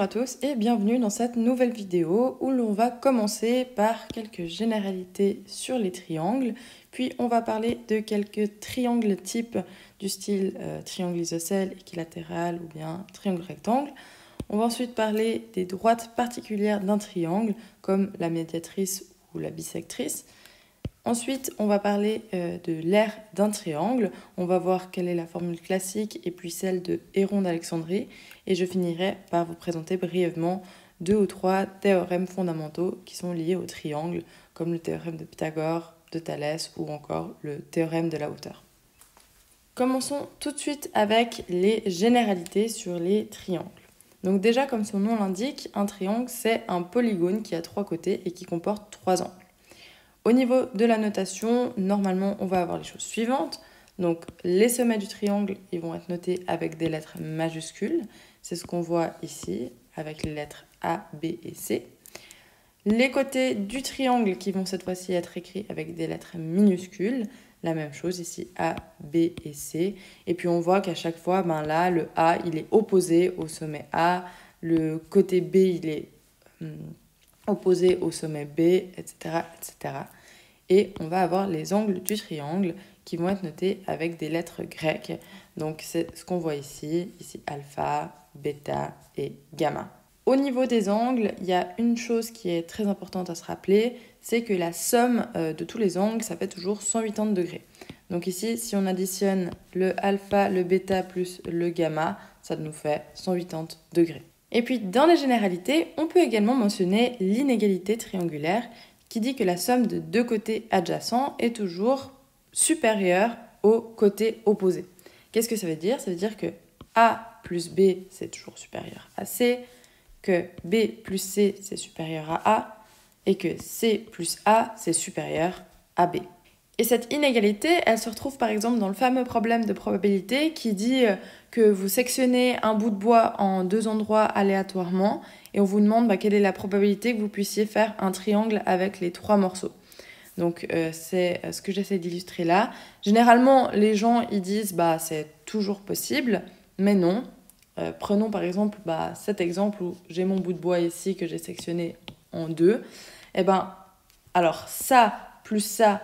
à tous et bienvenue dans cette nouvelle vidéo où l'on va commencer par quelques généralités sur les triangles, puis on va parler de quelques triangles types du style triangle isocèle, équilatéral ou bien triangle rectangle. On va ensuite parler des droites particulières d'un triangle comme la médiatrice ou la bisectrice. Ensuite, on va parler de l'aire d'un triangle. On va voir quelle est la formule classique et puis celle de Héron d'Alexandrie. Et je finirai par vous présenter brièvement 2 ou 3 théorèmes fondamentaux qui sont liés au triangle, comme le théorème de Pythagore, de Thalès ou encore le théorème de la hauteur. Commençons tout de suite avec les généralités sur les triangles. Donc déjà, comme son nom l'indique, un triangle, c'est un polygone qui a 3 côtés et qui comporte 3 angles. Au niveau de la notation, normalement, on va avoir les choses suivantes. Donc, les sommets du triangle, ils vont être notés avec des lettres majuscules. C'est ce qu'on voit ici, avec les lettres A, B et C. Les côtés du triangle qui vont cette fois-ci être écrits avec des lettres minuscules. La même chose ici, A, B et C. Et puis, on voit qu'à chaque fois, là, le A, il est opposé au sommet A. Le côté B, il est opposé au sommet B, etc., etc. Et on va avoir les angles du triangle qui vont être notés avec des lettres grecques. Donc c'est ce qu'on voit ici alpha, bêta et gamma. Au niveau des angles, il y a une chose qui est très importante à se rappeler, c'est que la somme de tous les angles, ça fait toujours 180 degrés. Donc ici, si on additionne le alpha, le bêta plus le gamma, ça nous fait 180 degrés. Et puis dans les généralités, on peut également mentionner l'inégalité triangulaire qui dit que la somme de 2 côtés adjacents est toujours supérieure au côté opposé. Qu'est-ce que ça veut dire? Ça veut dire que A plus B, c'est toujours supérieur à C, que B plus C, c'est supérieur à A, et que C plus A, c'est supérieur à B. Et cette inégalité, elle se retrouve par exemple dans le fameux problème de probabilité qui dit que vous sectionnez un bout de bois en 2 endroits aléatoirement et on vous demande quelle est la probabilité que vous puissiez faire un triangle avec les 3 morceaux. Donc c'est ce que j'essaie d'illustrer là. Généralement, les gens ils disent c'est toujours possible, mais non. Prenons par exemple cet exemple où j'ai mon bout de bois ici que j'ai sectionné en 2. Alors ça plus ça,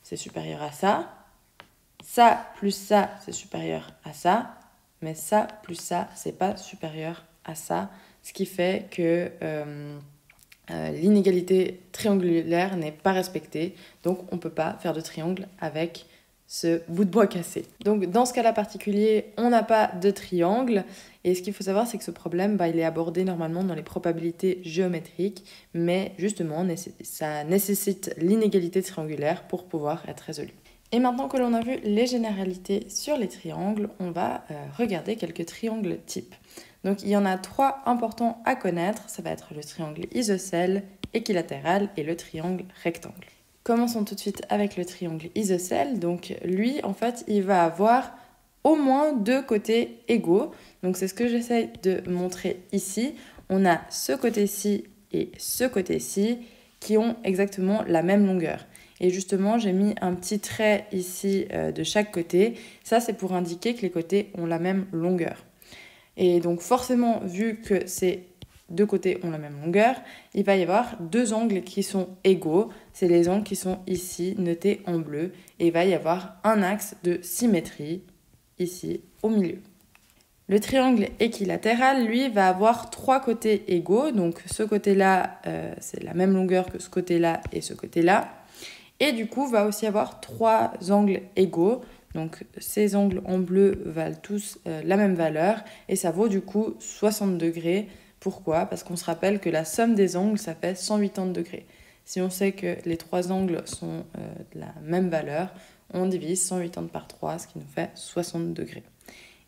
c'est supérieur à ça. Ça plus ça, c'est supérieur à ça. Mais ça plus ça, c'est pas supérieur à ça. Ce qui fait que l'inégalité triangulaire n'est pas respectée. Donc, on ne peut pas faire de triangle avec ce bout de bois cassé. Donc, dans ce cas-là particulier, on n'a pas de triangle. Et ce qu'il faut savoir, c'est que ce problème, il est abordé normalement dans les probabilités géométriques. Mais justement, ça nécessite l'inégalité triangulaire pour pouvoir être résolu. Et maintenant que l'on a vu les généralités sur les triangles, on va regarder quelques triangles types. Donc il y en a 3 importants à connaître, ça va être le triangle isocèle, équilatéral et le triangle rectangle. Commençons tout de suite avec le triangle isocèle. Donc lui, en fait, il va avoir au moins 2 côtés égaux. Donc c'est ce que j'essaie de montrer ici. On a ce côté-ci et ce côté-ci qui ont exactement la même longueur. Et justement, j'ai mis un petit trait ici de chaque côté. Ça, c'est pour indiquer que les côtés ont la même longueur. Et donc forcément, vu que ces 2 côtés ont la même longueur, il va y avoir 2 angles qui sont égaux. C'est les angles qui sont ici notés en bleu. Et il va y avoir un axe de symétrie ici au milieu. Le triangle équilatéral, lui, va avoir 3 côtés égaux. Donc ce côté-là, c'est la même longueur que ce côté-là et ce côté-là. Et du coup, va aussi avoir 3 angles égaux. Donc ces angles en bleu valent tous la même valeur et ça vaut du coup 60 degrés. Pourquoi? Parce qu'on se rappelle que la somme des angles, ça fait 180 degrés. Si on sait que les 3 angles sont de la même valeur, on divise 180 par 3, ce qui nous fait 60 degrés.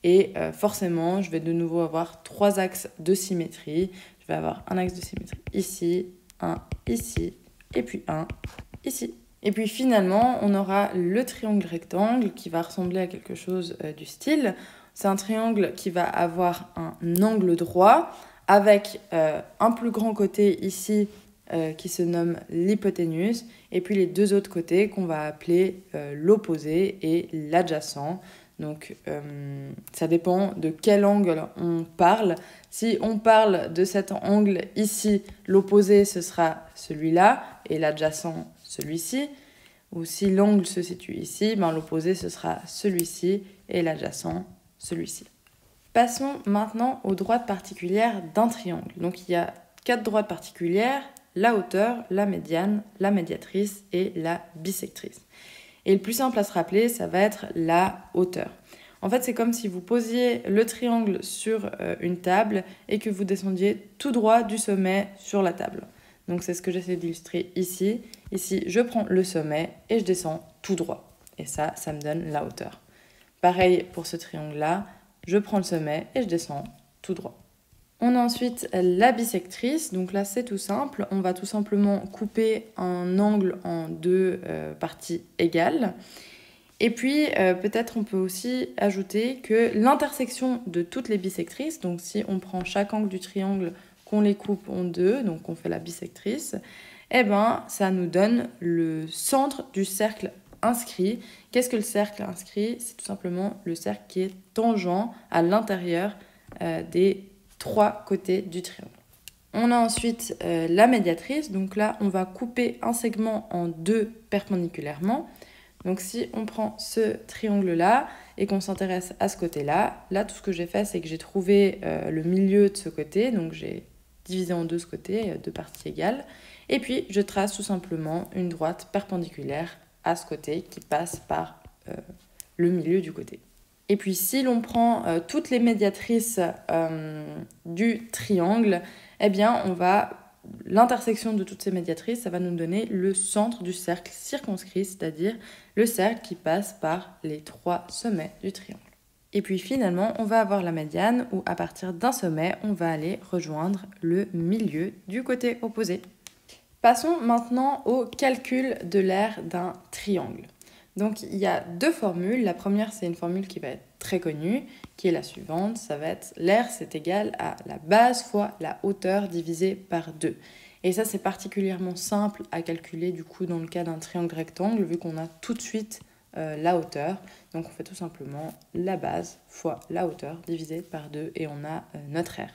Et forcément, je vais de nouveau avoir 3 axes de symétrie. Je vais avoir un axe de symétrie ici, un ici, et puis un ici. Et puis finalement, on aura le triangle rectangle qui va ressembler à quelque chose du style. C'est un triangle qui va avoir un angle droit avec un plus grand côté ici qui se nomme l'hypoténuse et puis les 2 autres côtés qu'on va appeler l'opposé et l'adjacent. Donc ça dépend de quel angle on parle. Si on parle de cet angle ici, l'opposé ce sera celui-là et l'adjacent celui-ci. Ou si l'angle se situe ici, ben, l'opposé ce sera celui-ci et l'adjacent celui-ci. Passons maintenant aux droites particulières d'un triangle. Donc il y a 4 droites particulières, la hauteur, la médiane, la médiatrice et la bisectrice. Et le plus simple à se rappeler, ça va être la hauteur. En fait, c'est comme si vous posiez le triangle sur une table et que vous descendiez tout droit du sommet sur la table. Donc c'est ce que j'essaie d'illustrer ici. Ici, je prends le sommet et je descends tout droit. Et ça me donne la hauteur. Pareil pour ce triangle-là, je prends le sommet et je descends tout droit. On a ensuite la bisectrice, donc là c'est tout simple, on va tout simplement couper un angle en 2 parties égales. Et puis peut-être on peut aussi ajouter que l'intersection de toutes les bisectrices, donc si on prend chaque angle du triangle, qu'on les coupe en 2, donc on fait la bisectrice, eh ben ça nous donne le centre du cercle inscrit. Qu'est-ce que le cercle inscrit? C'est tout simplement le cercle qui est tangent à l'intérieur des 3 côtés du triangle. On a ensuite la médiatrice, donc là on va couper un segment en 2 perpendiculairement. Donc si on prend ce triangle-là et qu'on s'intéresse à ce côté-là, là tout ce que j'ai fait c'est que j'ai trouvé le milieu de ce côté, donc j'ai divisé en 2 ce côté, 2 parties égales, et puis je trace tout simplement une droite perpendiculaire à ce côté qui passe par le milieu du côté. Et puis si l'on prend toutes les médiatrices du triangle, eh bien l'intersection de toutes ces médiatrices, ça va nous donner le centre du cercle circonscrit, c'est-à-dire le cercle qui passe par les 3 sommets du triangle. Et puis finalement, on va avoir la médiane où à partir d'un sommet, on va aller rejoindre le milieu du côté opposé. Passons maintenant au calcul de l'aire d'un triangle. Donc il y a 2 formules. La première, c'est une formule qui va être très connue, qui est la suivante. Ça va être l'aire, c'est égal à la base fois la hauteur divisée par 2. Et ça, c'est particulièrement simple à calculer du coup dans le cas d'un triangle rectangle, vu qu'on a tout de suite la hauteur. Donc on fait tout simplement la base fois la hauteur divisée par 2 et on a notre aire.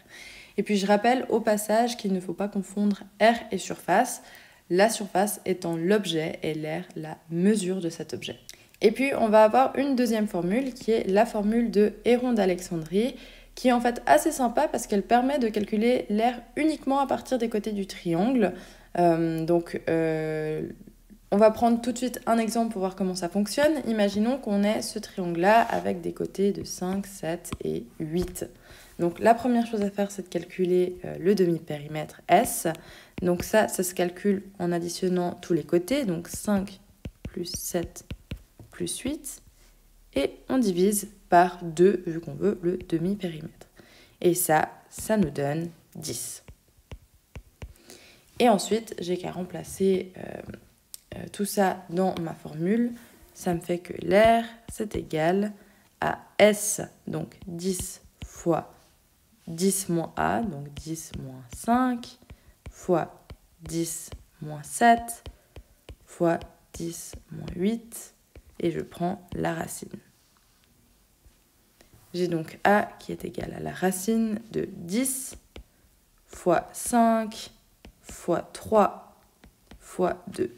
Et puis je rappelle au passage qu'il ne faut pas confondre aire et surface. La surface étant l'objet et l'aire la mesure de cet objet. Et puis on va avoir une deuxième formule qui est la formule de Héron d'Alexandrie, qui est en fait assez sympa parce qu'elle permet de calculer l'aire uniquement à partir des côtés du triangle. On va prendre tout de suite un exemple pour voir comment ça fonctionne. Imaginons qu'on ait ce triangle-là avec des côtés de 5, 7 et 8. Donc la première chose à faire, c'est de calculer le demi-périmètre S. Donc ça se calcule en additionnant tous les côtés, donc 5 plus 7 plus 8. Et on divise par 2, vu qu'on veut le demi-périmètre. Et ça nous donne 10. Et ensuite, j'ai qu'à remplacer tout ça dans ma formule. Ça me fait que l'aire, c'est égal à S, donc 10 fois 10 moins A, donc 10 moins 5, fois 10 moins 7, fois 10 moins 8, et je prends la racine. J'ai donc A qui est égal à la racine de 10 fois 5 fois 3 fois 2.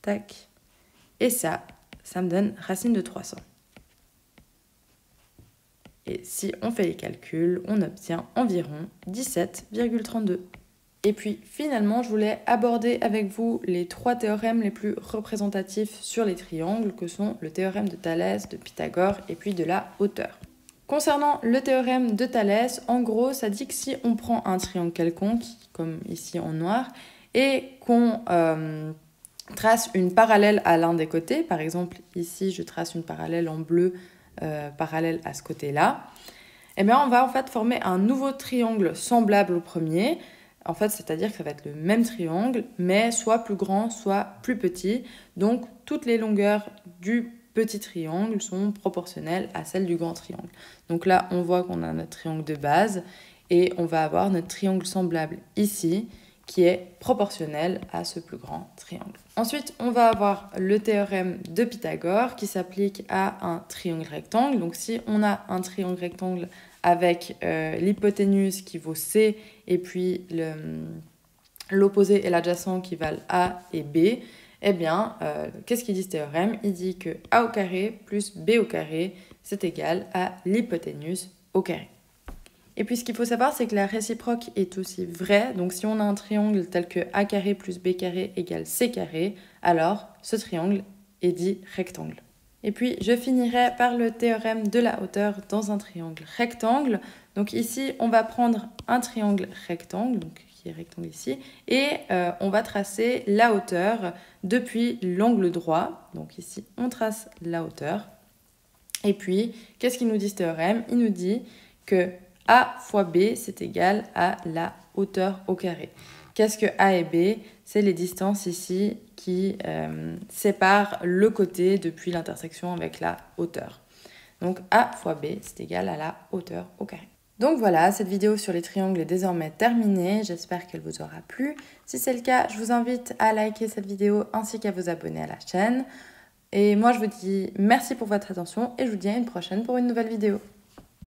Tac. Et ça me donne racine de 300. Et si on fait les calculs, on obtient environ 17,32. Et puis finalement, je voulais aborder avec vous les 3 théorèmes les plus représentatifs sur les triangles, que sont le théorème de Thalès, de Pythagore et puis de la hauteur. Concernant le théorème de Thalès, en gros, ça dit que si on prend un triangle quelconque, comme ici en noir, et qu'on trace une parallèle à l'un des côtés, par exemple ici je trace une parallèle en bleu, parallèle à ce côté-là, eh bien on va en fait former un nouveau triangle semblable au premier. En fait, c'est-à-dire que ça va être le même triangle, mais soit plus grand, soit plus petit. Donc toutes les longueurs du petit triangle sont proportionnelles à celles du grand triangle. Donc là, on voit qu'on a notre triangle de base et on va avoir notre triangle semblable ici qui est proportionnel à ce plus grand triangle. Ensuite, on va avoir le théorème de Pythagore qui s'applique à un triangle rectangle. Donc si on a un triangle rectangle avec l'hypoténuse qui vaut C et puis l'opposé et l'adjacent qui valent A et B, eh bien, qu'est-ce qu'il dit ce théorème? Il dit que A au carré plus B au carré, c'est égal à l'hypoténuse au carré. Et puis ce qu'il faut savoir, c'est que la réciproque est aussi vraie. Donc si on a un triangle tel que A carré plus B carré égale C carré, alors ce triangle est dit rectangle. Et puis je finirai par le théorème de la hauteur dans un triangle rectangle. Donc ici, on va prendre un triangle rectangle, donc qui est rectangle ici, et on va tracer la hauteur depuis l'angle droit. Donc ici, on trace la hauteur. Et puis, qu'est-ce qu'il nous dit ce théorème? Il nous dit que A fois B, c'est égal à la hauteur au carré. Qu'est-ce que A et B? C'est les distances ici qui séparent le côté depuis l'intersection avec la hauteur. Donc A fois B, c'est égal à la hauteur au carré. Donc voilà, cette vidéo sur les triangles est désormais terminée. J'espère qu'elle vous aura plu. Si c'est le cas, je vous invite à liker cette vidéo ainsi qu'à vous abonner à la chaîne. Et moi, je vous dis merci pour votre attention et je vous dis à une prochaine pour une nouvelle vidéo.